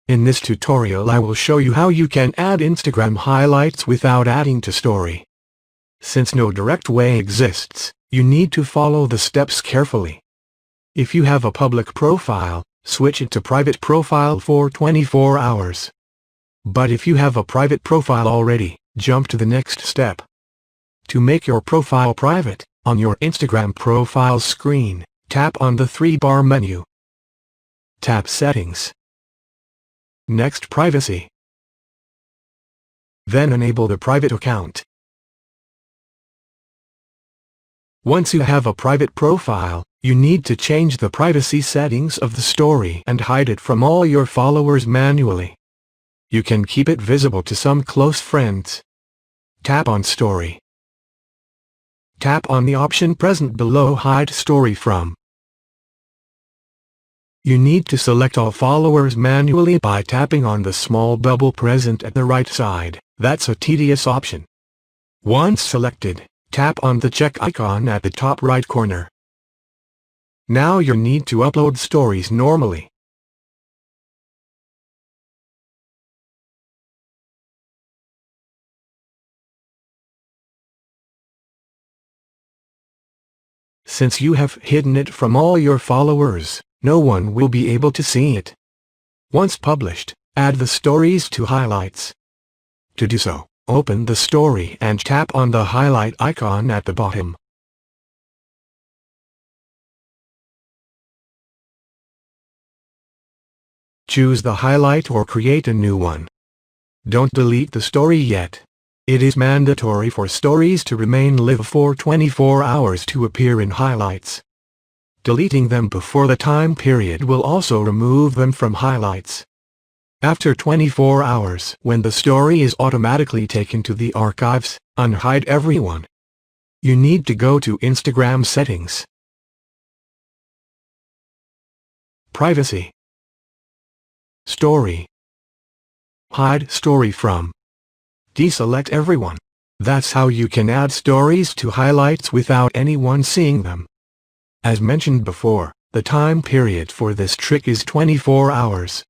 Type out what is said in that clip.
In this tutorial I will show you how you can add Instagram highlights without adding to story. Since no direct way exists, you need to follow the steps carefully. If you have a public profile, switch it to private profile for 24 hours. But if you have a private profile already, jump to the next step. To make your profile private, on your Instagram profile screen, tap on the 3-bar menu. Tap Settings. Next, Privacy. Then enable the private account. Once you have a private profile, you need to change the privacy settings of the story and hide it from all your followers manually. You can keep it visible to some close friends. Tap on Story. Tap on the option present below Hide Story From. You need to select all followers manually by tapping on the small bubble present at the right side. That's a tedious option. Once selected, tap on the check icon at the top right corner. Now you need to upload stories normally. Since you have hidden it from all your followers, no one will be able to see it. Once published, add the stories to highlights. To do so, open the story and tap on the highlight icon at the bottom. Choose the highlight or create a new one. Don't delete the story yet. It is mandatory for stories to remain live for 24 hours to appear in highlights. Deleting them before the time period will also remove them from highlights. After 24 hours, when the story is automatically taken to the archives, Unhide Everyone. You need to go to Instagram Settings. Privacy. Story. Hide Story From. Deselect everyone. That's how you can add stories to highlights without anyone seeing them. As mentioned before, the time period for this trick is 24 hours.